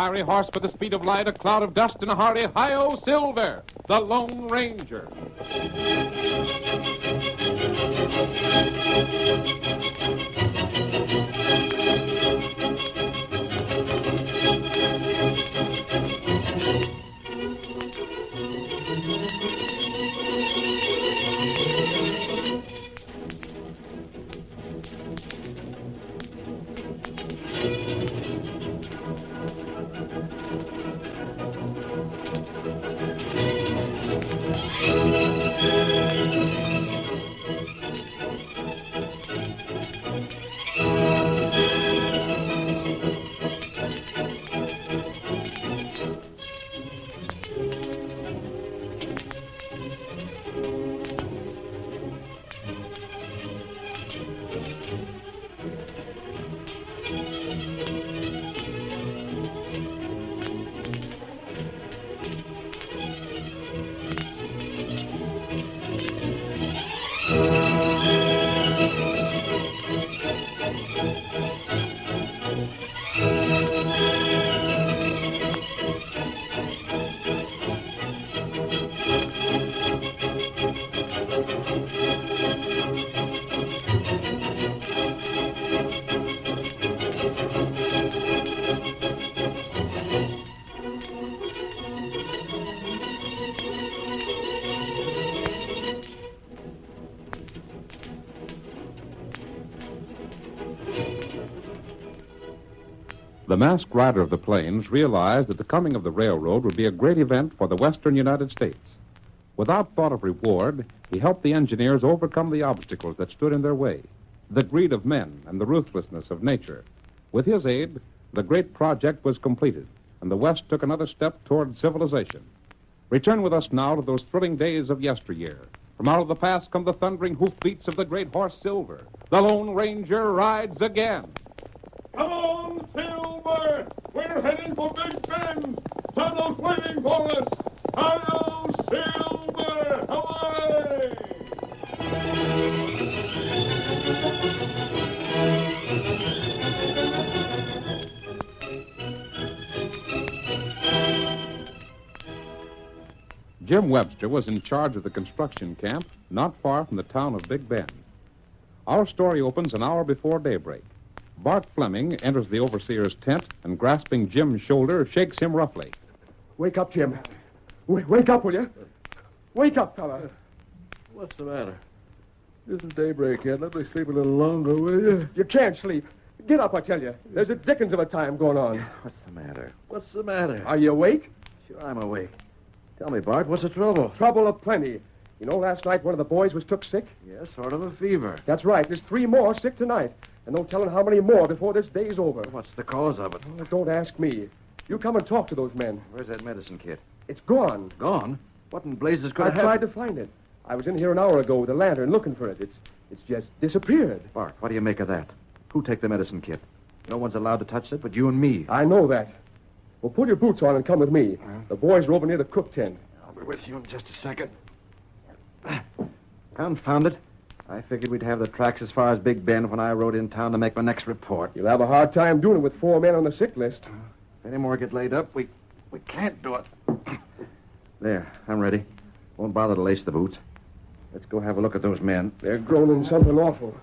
fiery horse with the speed of light, a cloud of dust in a hurry. Hi-O Silver, the Lone Ranger. The masked rider of the plains realized that the coming of the railroad would be a great event for the western United States. Without thought of reward, he helped the engineers overcome the obstacles that stood in their way, the greed of men and the ruthlessness of nature. With his aid, the great project was completed, and the West took another step toward civilization. Return with us now to those thrilling days of yesteryear. From out of the past come the thundering hoofbeats of the great horse Silver. The Lone Ranger rides again. Come on, Silver! We're heading for Big Bend! Tunnel's waiting for us! Hello, Silver! Away! Jim Webster was in charge of the construction camp not far from the town of Big Bend. Our story opens an hour before daybreak. Bart Fleming enters the overseer's tent and, grasping Jim's shoulder, shakes him roughly. Wake up, Jim. Wake up, will you? Wake up, fella. What's the matter? It isn't daybreak yet. Let me sleep a little longer, will you? You can't sleep. Get up, I tell you. There's a dickens of a time going on. What's the matter? What's the matter? Are you awake? Sure, I'm awake. Tell me, Bart, what's the trouble? Trouble aplenty. You know, last night one of the boys was took sick? Yes, sort of a fever. That's right. There's 3 more sick tonight. And no telling how many more before this day's over. What's the cause of it? Oh, don't ask me. You come and talk to those men. Where's that medicine kit? It's gone. Gone? What in blazes could I have happened? tried to find it. I was in here an hour ago with a lantern looking for it. It's just disappeared. Bart, what do you make of that? Who take the medicine kit? No one's allowed to touch it but you and me. I know that. Well, pull your boots on and come with me. The boys are over near the cook tent. I'll be with you in just a second. Confound it. I figured we'd have the tracks as far as Big Bend when I rode in town to make my next report. You'll have a hard time doing it with 4 men on the sick list. If any more get laid up, we can't do it. There, I'm ready. Won't bother to lace the boots. Let's go have a look at those men. They're groaning something awful.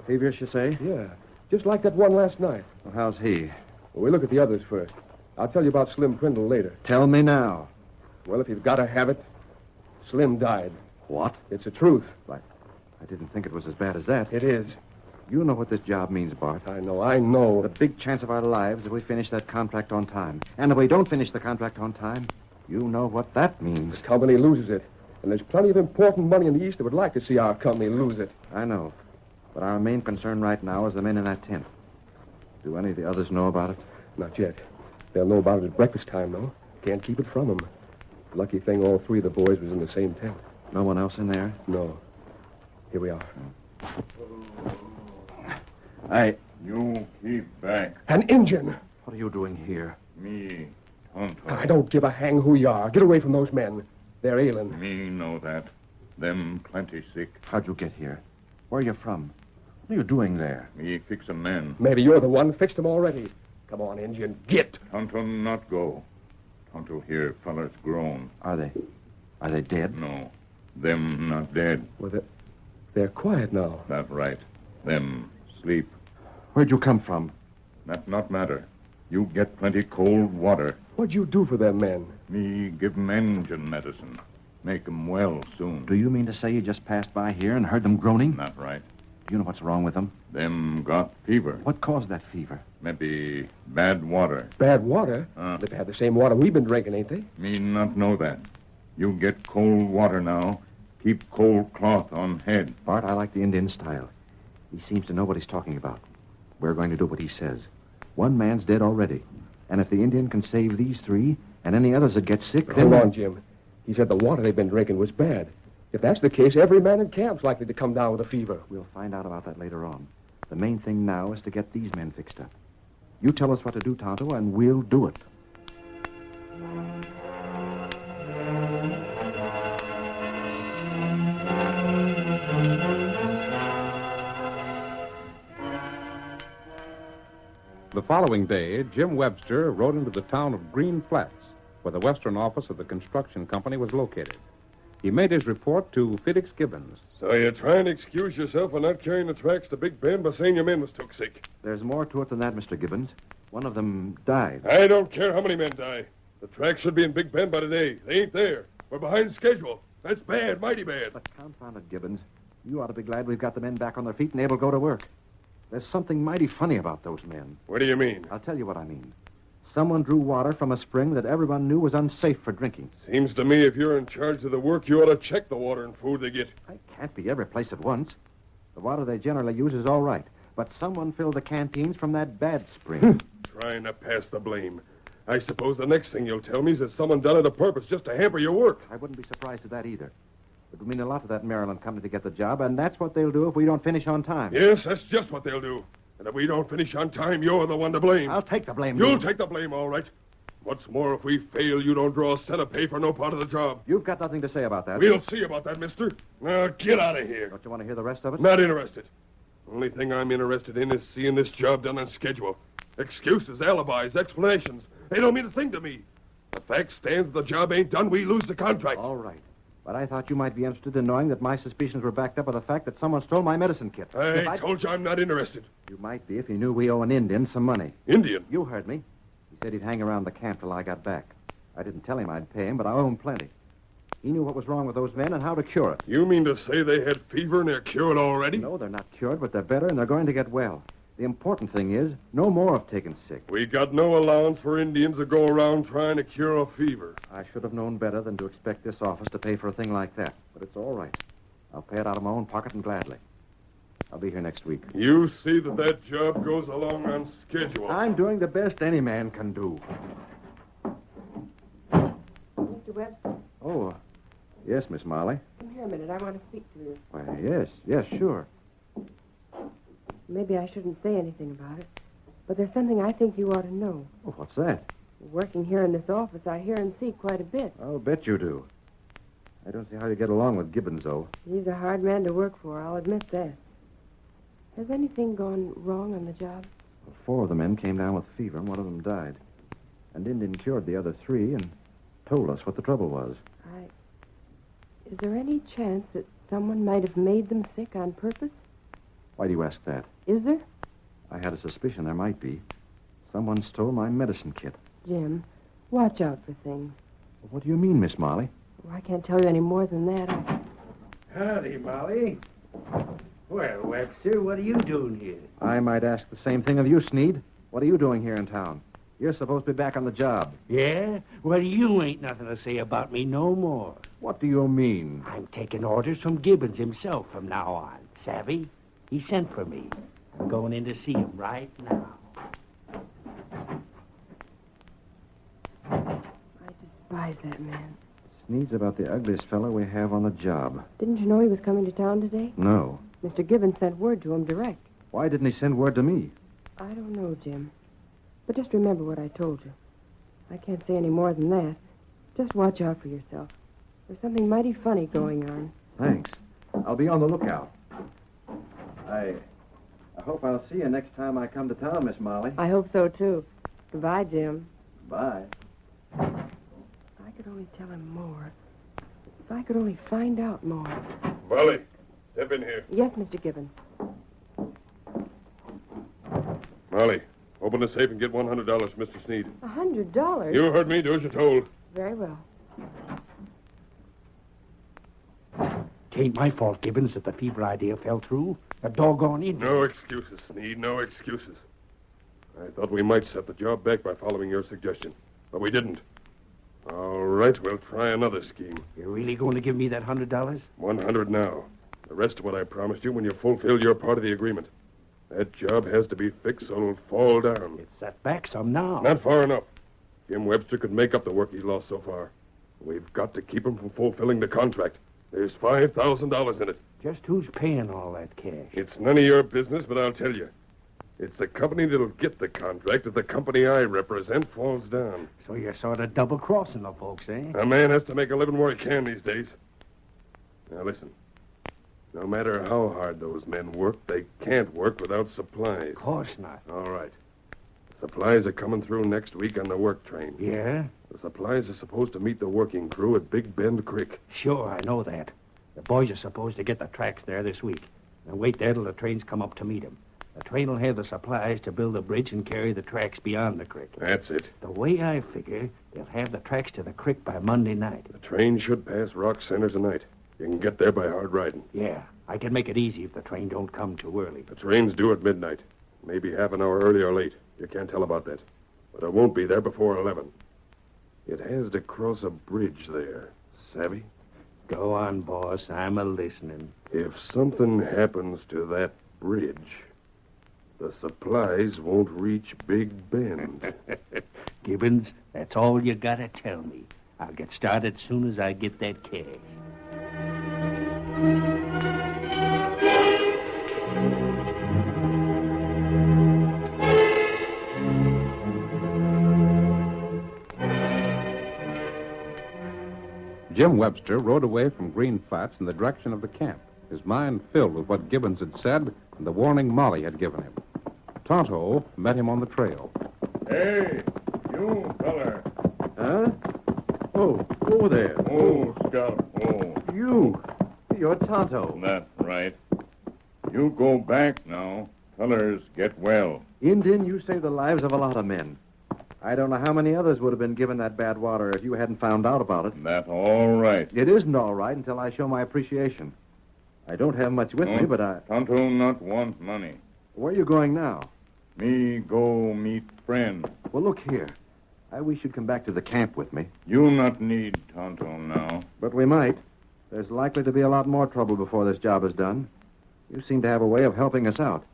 Feverish, you say? Yeah, just like that one last night. Well, how's he? Well, we'll look at the others first. I'll tell you about Slim Prindle later. Tell me now. Well, if you've got to have it, Slim died. What? It's the truth. I didn't think it was as bad as that. It is. You know what this job means, Bart. I know. The big chance of our lives if we finish that contract on time. And if we don't finish the contract on time, you know what that means. The company loses it. And there's plenty of important money in the East that would like to see our company lose it. I know. But our main concern right now is the men in that tent. Do any of the others know about it? Not yet. They'll know about it at breakfast time, though. Can't keep it from them. Lucky thing all 3 of the boys was in the same tent. No one else in there? No. Here we are. You keep back. An Injun! What are you doing here? Me, Tonto. I don't give a hang who you are. Get away from those men. They're ailing. Me know that. Them plenty sick. How'd you get here? Where are you from? What are you doing there? Me fix a man. Maybe you're the one fixed them already. Come on, Indian, get. Tonto not go. Tonto hear fellers groan. Are they dead? No, them not dead. Well, they're quiet now. That right. Them sleep. Where'd you come from? That not matter. You get plenty cold water. What'd you do for them men? Me give 'em engine medicine. Make 'em well soon. Do you mean to say you just passed by here and heard them groaning? Not right. Do you know what's wrong with them? Them got fever. What caused that fever? Maybe bad water. Bad water? They've had the same water we've been drinking, ain't they? Me not know that. You get cold water now. Keep cold cloth on head. Bart, I like the Indian style. He seems to know what he's talking about. We're going to do what he says. One man's dead already. And if the Indian can save these three and any others that get sick, then... Hold on, Jim. He said the water they've been drinking was bad. If that's the case, every man in camp's likely to come down with a fever. We'll find out about that later on. The main thing now is to get these men fixed up. You tell us what to do, Tonto, and we'll do it. The following day, Jim Webster rode into the town of Green Flats, where the western office of the construction company was located. He made his report to Felix Gibbons. So you're trying to excuse yourself for not carrying the tracks to Big Bend by saying your men was took sick. There's more to it than that, Mr. Gibbons. One of them died. I don't care how many men die. The tracks should be in Big Bend by today. They ain't there. We're behind schedule. That's bad, mighty bad. But confound it, Gibbons. You ought to be glad we've got the men back on their feet and able to go to work. There's something mighty funny about those men. What do you mean? I'll tell you what I mean. Someone drew water from a spring that everyone knew was unsafe for drinking. Seems to me if you're in charge of the work, you ought to check the water and food they get. I can't be every place at once. The water they generally use is all right. But someone filled the canteens from that bad spring. Trying to pass the blame. I suppose the next thing you'll tell me is that someone done it on purpose just to hamper your work. I wouldn't be surprised at that either. It would mean a lot to that Maryland company to get the job, and that's what they'll do if we don't finish on time. Yes, that's just what they'll do. And if we don't finish on time, you're the one to blame. I'll take the blame. You'll take the blame, all right. What's more, if we fail, you don't draw a cent of pay for no part of the job. You've got nothing to say about that. We'll see about that, mister. Now, get out of here. Don't you want to hear the rest of it? Not interested. Only thing I'm interested in is seeing this job done on schedule. Excuses, alibis, explanations. They don't mean a thing to me. The fact stands the job ain't done, we lose the contract. All right. But I thought you might be interested in knowing that my suspicions were backed up by the fact that someone stole my medicine kit. I told you I'm not interested. You might be if you knew we owe an Indian some money. Indian? You heard me. He said he'd hang around the camp till I got back. I didn't tell him I'd pay him, but I owe him plenty. He knew what was wrong with those men and how to cure it. You mean to say they had fever and they're cured already? No, they're not cured, but they're better and they're going to get well. The important thing is, no more have taken sick. We got no allowance for Indians to go around trying to cure a fever. I should have known better than to expect this office to pay for a thing like that. But it's all right. I'll pay it out of my own pocket and gladly. I'll be here next week. You see that job goes along on schedule. I'm doing the best any man can do. Mr. Webster, Oh, yes, Miss Molly. come here a minute. I want to speak to you. Why, yes, sure. Maybe I shouldn't say anything about it, but there's something I think you ought to know. Oh, what's that? Working here in this office, I hear and see quite a bit. I'll bet you do. I don't see how you get along with Gibbons, though. He's a hard man to work for, I'll admit that. Has anything gone wrong on the job? 4 of the men came down with fever, and one of them died. And Indian cured the other 3 and told us what the trouble was. Is there any chance that someone might have made them sick on purpose? Why do you ask that? Is there? I had a suspicion there might be. Someone stole my medicine kit. Jim, watch out for things. What do you mean, Miss Molly? Oh, I can't tell you any more than that. Howdy, Molly. Well, Webster, what are you doing here? I might ask the same thing of you, Sneed. What are you doing here in town? You're supposed to be back on the job. Yeah? Well, you ain't nothing to say about me no more. What do you mean? I'm taking orders from Gibbons himself from now on. Savvy? He sent for me. I'm going in to see him right now. I despise that man. Sneed's about the ugliest fellow we have on the job. Didn't you know he was coming to town today? No. Mr. Gibbons sent word to him direct. Why didn't he send word to me? I don't know, Jim. But just remember what I told you. I can't say any more than that. Just watch out for yourself. There's something mighty funny going on. Thanks. I'll be on the lookout. I hope I'll see you next time I come to town, Miss Molly. I hope so, too. Goodbye, Jim. Bye. If I could only tell him more. If I could only find out more. Molly, step in here. Yes, Mr. Gibbons. Molly, open the safe and get $100 from Mr. Sneed. $100? You heard me. Do as you're told. Very well. Tain't my fault, Gibbons, that the fever idea fell through. A doggone Indian. No excuses, Sneed. No excuses. I thought we might set the job back by following your suggestion, but we didn't. All right, we'll try another scheme. You're really going to give me that $100? 100 now. The rest of what I promised you when you fulfill your part of the agreement. That job has to be fixed so it'll fall down. It's set back some now. Not far enough. Jim Webster could make up the work he's lost so far. We've got to keep him from fulfilling the contract. There's $5,000 in it. Just who's paying all that cash? It's none of your business, but I'll tell you. It's the company that'll get the contract if the company I represent falls down. So you're sort of double-crossing the folks, eh? A man has to make a living where he can these days. Now, listen. No matter how hard those men work, they can't work without supplies. Of course not. All right. The supplies are coming through next week on the work train. Yeah? The supplies are supposed to meet the working crew at Big Bend Creek. Sure, I know that. The boys are supposed to get the tracks there this week. And wait there till the trains come up to meet them. The train will have the supplies to build a bridge and carry the tracks beyond the creek. That's it. The way I figure, they'll have the tracks to the creek by Monday night. The train should pass Rock Center tonight. You can get there by hard riding. Yeah, I can make it easy if the train don't come too early. The train's due at midnight. Maybe half an hour early or late. You can't tell about that. But it won't be there before 11. It has to cross a bridge there. Savvy? Go on, boss. I'm a-listening. If something happens to that bridge, the supplies won't reach Big Bend. Gibbons, that's all you gotta tell me. I'll get started soon as I get that cash. Jim Webster rode away from Green Flats in the direction of the camp, his mind filled with what Gibbons had said and the warning Molly had given him. Tonto met him on the trail. Hey, you feller. Huh? Oh, over there. Oh, Scout. Oh, You're Tonto. that's right. You go back now. Fellers get well. Indian, you saved the lives of a lot of men. I don't know how many others would have been given that bad water if you hadn't found out about it. That's all right. It isn't all right until I show my appreciation. I don't have much with me, but I... Tonto not want money. Where are you going now? Me go meet friend. Well, look here. I wish you'd come back to the camp with me. You not need Tonto now. But we might. There's likely to be a lot more trouble before this job is done. You seem to have a way of helping us out.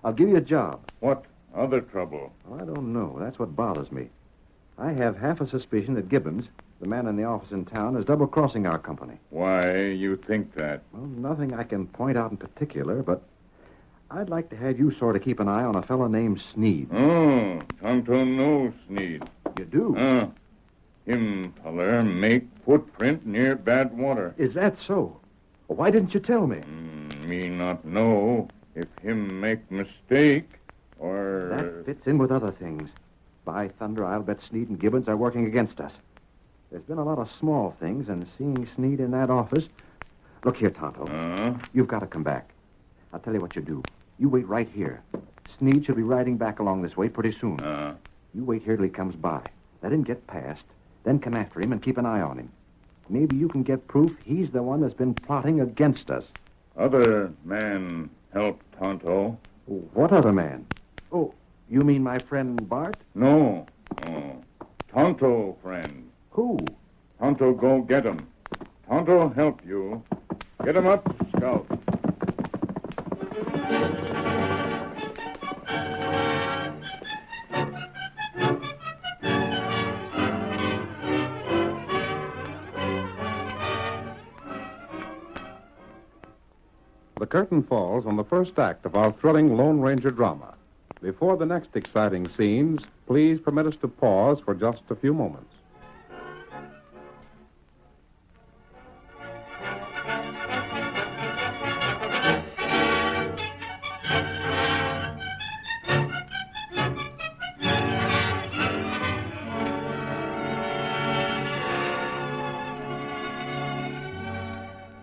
I'll give you a job. What other trouble? Well, I don't know. That's what bothers me. I have half a suspicion that Gibbons, the man in the office in town, is double-crossing our company. Why you think that? Well, nothing I can point out in particular, but I'd like to have you sort of keep an eye on a fellow named Sneed. Oh, Tonto knows Sneed. You do? Him feller make footprint near bad water. Is that so? Well, why didn't you tell me? Me not know if him make mistake or... That fits in with other things. By thunder, I'll bet Sneed and Gibbons are working against us. There's been a lot of small things, and seeing Sneed in that office... Look here, Tonto. You've got to come back. I'll tell you what you do. You wait right here. Sneed should be riding back along this way pretty soon. You wait here till he comes by. Let him get past. Then come after him and keep an eye on him. Maybe you can get proof he's the one that's been plotting against us. Other man help Tonto. What other man? Oh, you mean my friend Bart? No. Tonto friend. Who? Tonto go get him. Tonto help you. Get him up, Scout. The curtain falls on the first act of our thrilling Lone Ranger drama. Before the next exciting scenes, please permit us to pause for just a few moments.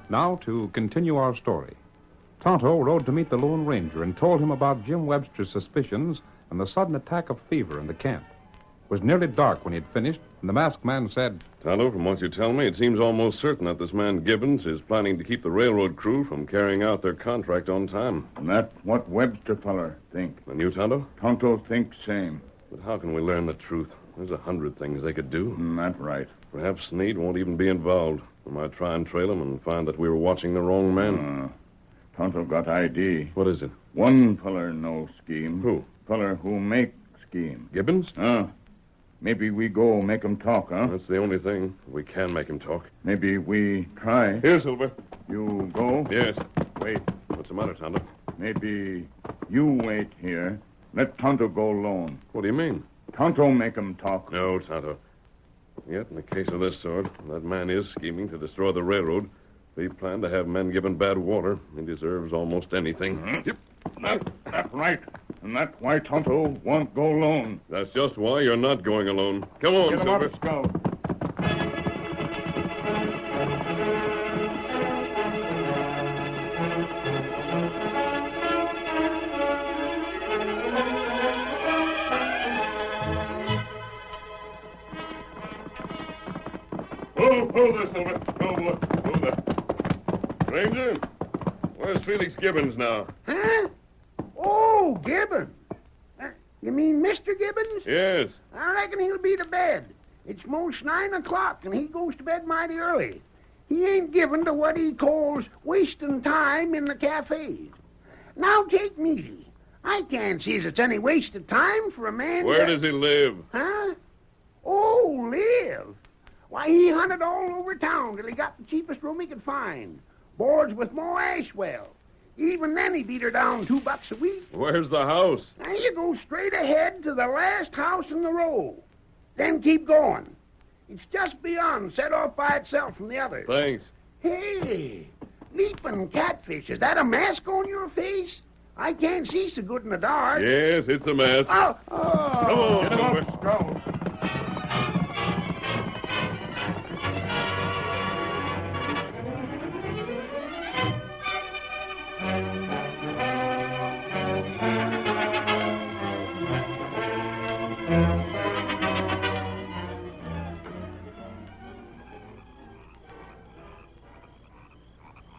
Now, to continue our story. Tonto rode to meet the Lone Ranger and told him about Jim Webster's suspicions and the sudden attack of fever in the camp. It was nearly dark when he had finished, and the masked man said, Tonto, from what you tell me, it seems almost certain that this man Gibbons is planning to keep the railroad crew from carrying out their contract on time. And that's what Webster feller think. And you, Tonto? Tonto thinks same. But how can we learn the truth? There's 100 things they could do. That's right. Perhaps Sneed won't even be involved. We might try and trail him and find that we were watching the wrong man. Tonto got ID. What is it? One feller know scheme. Who? Feller who make scheme. Gibbons? Maybe we go make 'em talk, huh? That's the only thing. We can make him talk. Maybe we try. Here, Silver. You go? Yes. Wait. What's the matter, Tonto? Maybe you wait here. Let Tonto go alone. What do you mean? Tonto make 'em talk. No, Tonto. Yet, in the case of this sort, that man is scheming to destroy the railroad. If he planned to have men given bad water, he deserves almost anything. Yep. That's right. And that's why Tonto won't go alone. That's just why you're not going alone. Come on, Get him out Silver. of Scout. Hold there, Silver. Hold there. Ranger, where's Felix Gibbons now? Huh? Oh, Gibbons. You mean Mr. Gibbons? Yes. I reckon he'll be to bed. It's most 9 o'clock, and he goes to bed mighty early. He ain't given to what he calls wasting time in the cafes. Now take me. I can't see as it's any wasted time for a man... Where does he live? Huh? Oh, live. Why, he hunted all over town till he got the cheapest room he could find. Boards with Mo Ashwell. Even then, he beat her down $2 a week. Where's the house? Now, you go straight ahead to the last house in the row. Then keep going. It's just beyond, set off by itself from the others. Thanks. Hey, leaping catfish. Is that a mask on your face? I can't see so good in the dark. Yes, it's a mess. Oh. Come on, Get him Silver. out of Scout.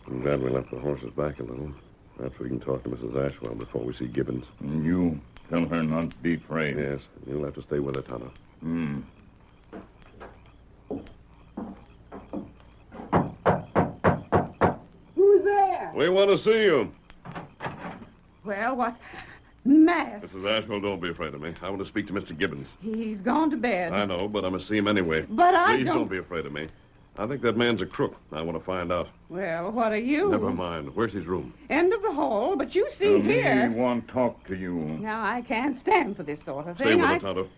I'm glad we left the horses back a little. Perhaps we can talk to Mrs. Ashwell before we see Gibbons. And you tell her not to be afraid. Yes, you'll have to stay with her, Tonto. Who's there? We want to see you. Well, what? Matt. Mrs. Ashwell, don't be afraid of me. I want to speak to Mr. Gibbons. He's gone to bed. I know, but I must see him anyway. But I Please don't- don't be afraid of me. I think that man's a crook. I want to find out. Well, what are you? Never mind. Where's his room? End of the hall, but you see here. We want to talk to you. Now, I can't stand for this sort of Stay thing. with her, Tonto.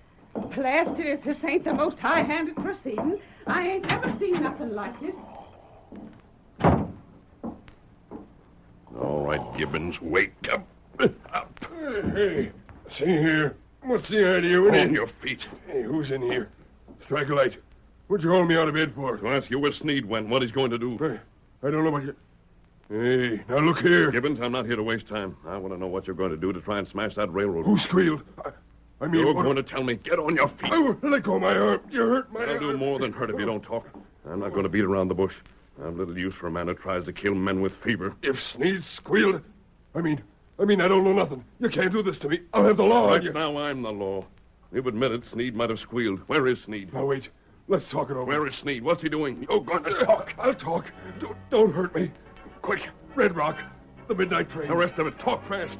Blasted if this ain't the most high-handed proceeding. I ain't never seen nothing like this. All right, Gibbons, wake up. Up. Hey, see here. What's the idea with On your feet. Hey, who's in here? Strike a light. What'd you hold me out of bed for? To ask you where Sneed went, what he's going to do. Hey, I don't know what you... Hey, now look here. Gibbons, I'm not here to waste time. I want to know what you're going to do to try and smash that railroad. Who squealed? I mean... You're what- going to tell me. Get on your feet. Oh, let go of my arm. You hurt my I'll arm. do more than hurt if you don't talk. I'm not going to beat around the bush. I'm little use for a man who tries to kill men with fever. If Sneed squealed... I mean, I don't know nothing. You can't do this to me. I'll have the law on Right you. now, I'm the law. You've admitted Sneed might have squealed. Where is Sneed? Now, wait. Let's talk it over. Where is Sneed? What's he doing? You're going to talk. I'll talk. Don't hurt me. Quick, Red Rock. The midnight train. The rest of it, talk fast.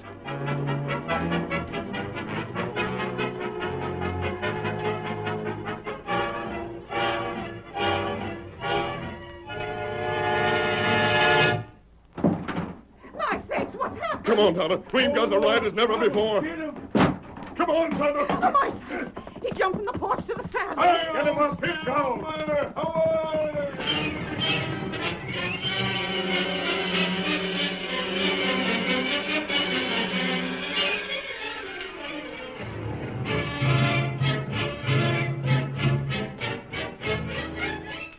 My sakes, what's happened? Come on, Tonto. We've got the ride as never before. Come on, Tonto. Oh, my sakes. He jumped from the porch to the saddle. Get him up. Get down.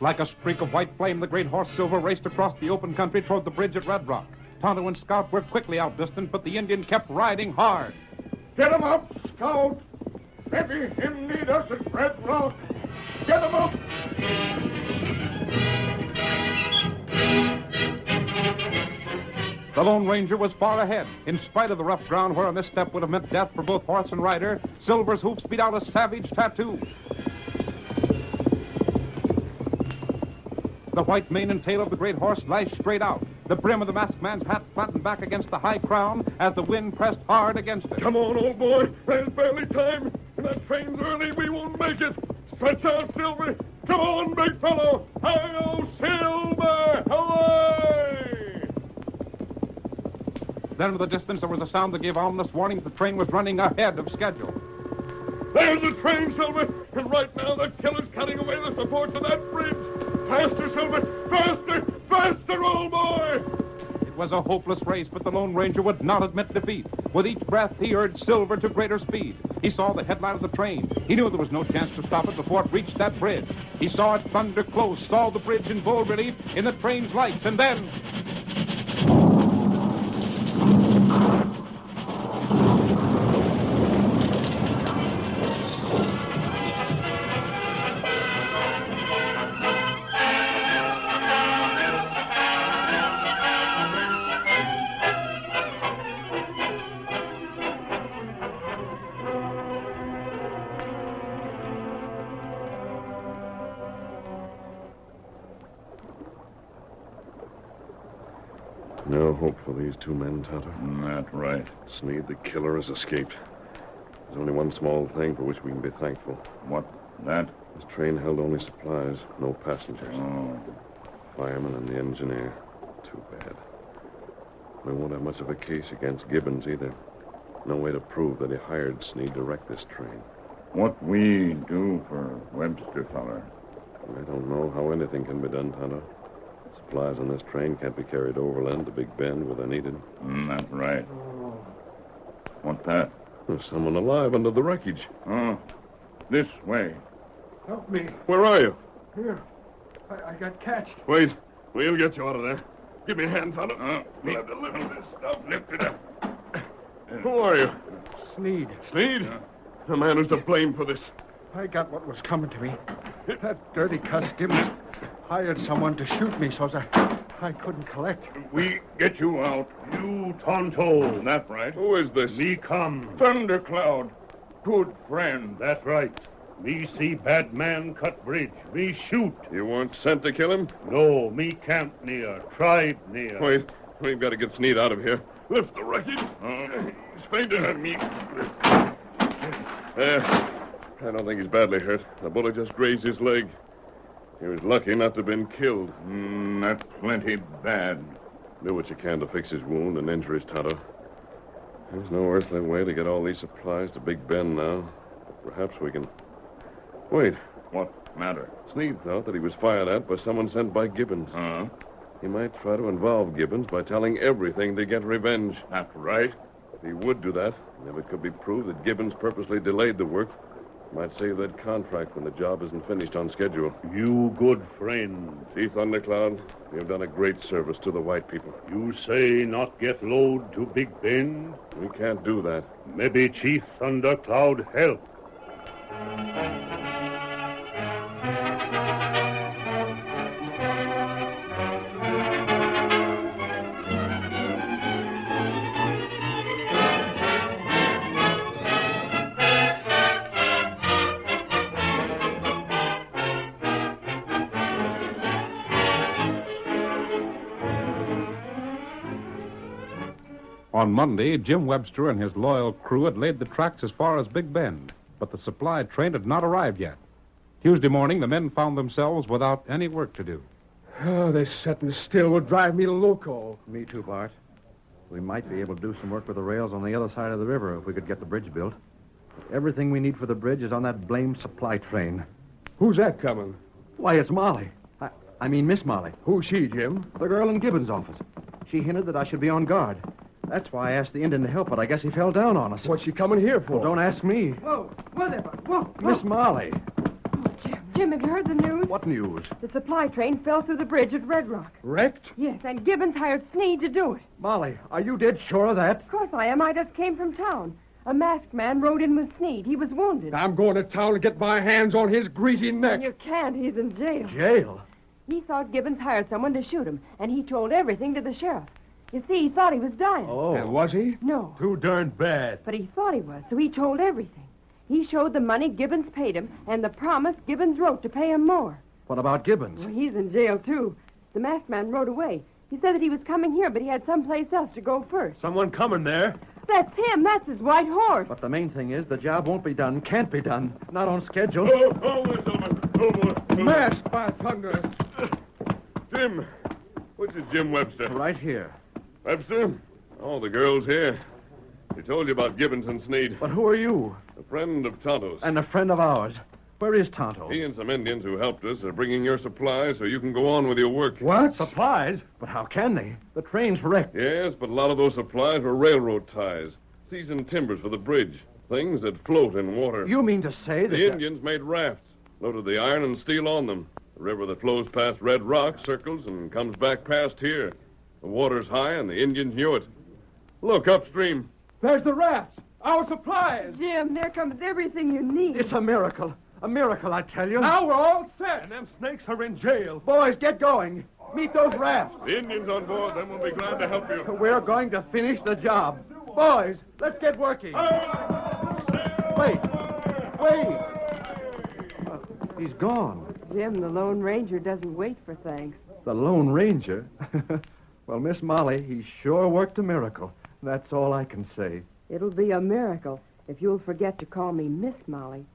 Like a streak of white flame, the great horse Silver raced across the open country toward the bridge at Red Rock. Tonto and Scout were quickly outdistanced, but the Indian kept riding hard. Get him up, Scout. Maybe him need us at Red Rock. Get him up. The Lone Ranger was far ahead. In spite of the rough ground where a misstep would have meant death for both horse and rider, Silver's hoofs beat out a savage tattoo. The white mane and tail of the great horse lashed straight out. The brim of the masked man's hat flattened back against the high crown as the wind pressed hard against it. Come on, old boy. There's barely time. If that train's early, we won't make it. Stretch out, Silver. Come on, big fellow. Hi-yo, Silver. Away! Then in the distance there was a sound that gave ominous warning that the train was running ahead of schedule. There's the train, Silver. And right now the killer's cutting away the supports of that bridge. Faster, Silver. Faster. Faster, old boy. It was a hopeless race, but the Lone Ranger would not admit defeat. With each breath, he urged Silver to greater speed. He saw the headlight of the train. He knew there was no chance to stop it before it reached that bridge. He saw it thunder close, saw the bridge in bold relief in the train's lights, and then... No hope for these two men, Tonto. That's right. Sneed, the killer, has escaped. There's only one small thing for which we can be thankful. What? That? This train held only supplies, no passengers. Oh. Fireman and the engineer. Too bad. We won't have much of a case against Gibbons either. No way to prove that he hired Sneed to wreck this train. What we do for Webster, feller? I don't know how anything can be done, Tonto. Supplies on this train can't be carried overland to Big Bend where they're needed. That's right. What's that? There's someone alive under the wreckage. Oh, this way. Help me. Where are you? Here. I got catched. Wait. We'll get you out of there. Give me a hand, Tonto. We'll have to lift this stuff. Lift it up. Who are you? Sneed. Sneed? The man who's to blame for this. I got what was coming to me. That dirty cuss Gibbons hired someone to shoot me so I couldn't collect. We get you out. You Tonto. That's right. Who is this? Me come. Thundercloud. Good friend. That's right. Me see bad man cut bridge. Me shoot. You weren't sent to kill him? No, me camp near. Tribe near. Wait. We've got to get Sneed out of here. Lift the wreckage. He's fainted at me. I don't think he's badly hurt. The bullet just grazed his leg. He was lucky not to have been killed. That's plenty bad. Do what you can to fix his wound and injuries, Tonto. There's no earthly way to get all these supplies to Big Bend now. But perhaps we can... Wait. What matter? Sneed thought that he was fired at by someone sent by Gibbons. He might try to involve Gibbons by telling everything to get revenge. That's right. If he would do that, and if it could be proved that Gibbons purposely delayed the work, it might save that contract when the job isn't finished on schedule. You good friend. See, Thundercloud, you've done a great service to the white people. You say not get load to Big Bend? We can't do that. Maybe Chief Thundercloud help. On Monday, Jim Webster and his loyal crew had laid the tracks as far as Big Bend, but the supply train had not arrived yet. Tuesday morning, the men found themselves without any work to do. Oh, this setting still will drive me loco. Me too, Bart. We might be able to do some work with the rails on the other side of the river if we could get the bridge built. Everything we need for the bridge is on that blamed supply train. Who's that coming? Why, it's Molly. I mean Miss Molly. Who's she, Jim? The girl in Gibbons' office. She hinted that I should be on guard. That's why I asked the Indian to help, but I guess he fell down on us. What's she coming here for? Well, don't ask me. Whoa, whoa there, Bud. Whoa. Miss Molly. Oh, Jim, Jim, have you heard the news? What news? The supply train fell through the bridge at Red Rock. Wrecked? Yes, and Gibbons hired Sneed to do it. Molly, are you dead sure of that? Of course I am. I just came from town. A masked man rode in with Sneed. He was wounded. I'm going to town to get my hands on his greasy neck. You can't. He's in jail. Jail? He thought Gibbons hired someone to shoot him, and he told everything to the sheriff. You see, he thought he was dying. Oh. And was he? No, Too darn bad. but he thought he was, so he told everything. He showed the money Gibbons paid him and the promise Gibbons wrote to pay him more. What about Gibbons? Well, he's in jail, too. The masked man rode away. He said that he was coming here, but he had someplace else to go first. Someone coming there. That's him. That's his white horse. But the main thing is the job won't be done, can't be done. Not on schedule. Oh, Miss Silver. Oh, boy. Masked by thunder. Jim. Which is Jim Webster? Right here. Webster? Oh, the girl's here. She told you about Gibbons and Sneed. But who are you? A friend of Tonto's. And a friend of ours. Where is Tonto? He and some Indians who helped us are bringing your supplies so you can go on with your work. What? Supplies? But how can they? The train's wrecked. Yes, but a lot of those supplies were railroad ties, seasoned timbers for the bridge, things that float in water. You mean to say that... The Indians made rafts, loaded the iron and steel on them. The river that flows past Red Rock circles and comes back past here. The water's high and the Indians knew it. Look upstream. There's the rafts. Our supplies. Jim, there comes everything you need. It's a miracle. A miracle, I tell you. Now we're all set. And them snakes are in jail. Boys, get going. Meet those rafts. The Indians on board, then we'll be glad to help you. We're going to finish the job. Boys, let's get working. Wait. He's gone. Jim, the Lone Ranger doesn't wait for thanks. The Lone Ranger? Well, Miss Molly, he sure worked a miracle. That's all I can say. It'll be a miracle if you'll forget to call me Miss Molly.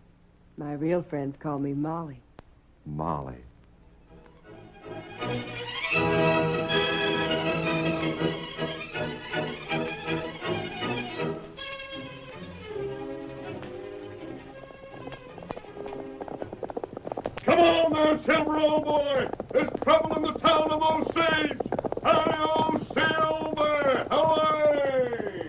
My real friends call me Molly. Molly. Come on there, Silver, old boy. There's trouble in the town of Osage. Hi-yo, Silver! Away!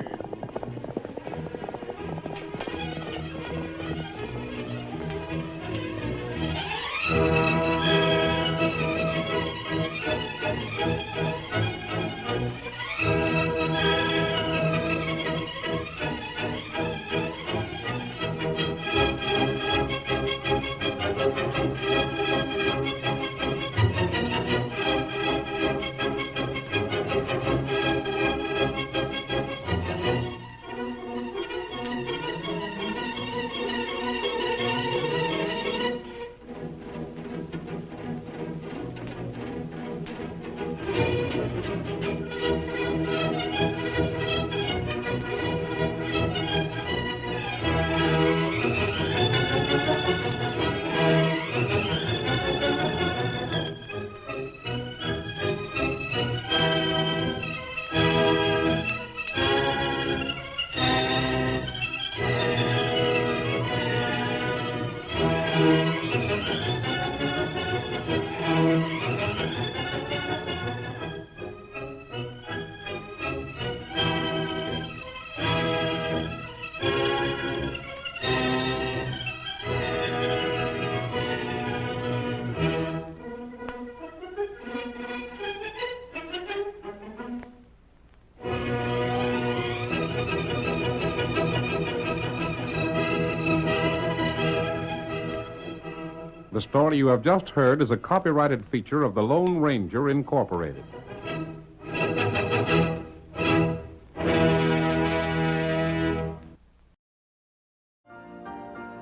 The story you have just heard is a copyrighted feature of the Lone Ranger, Incorporated.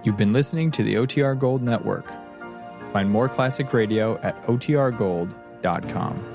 You've been listening to the OTR Gold Network. Find more classic radio at otrgold.com.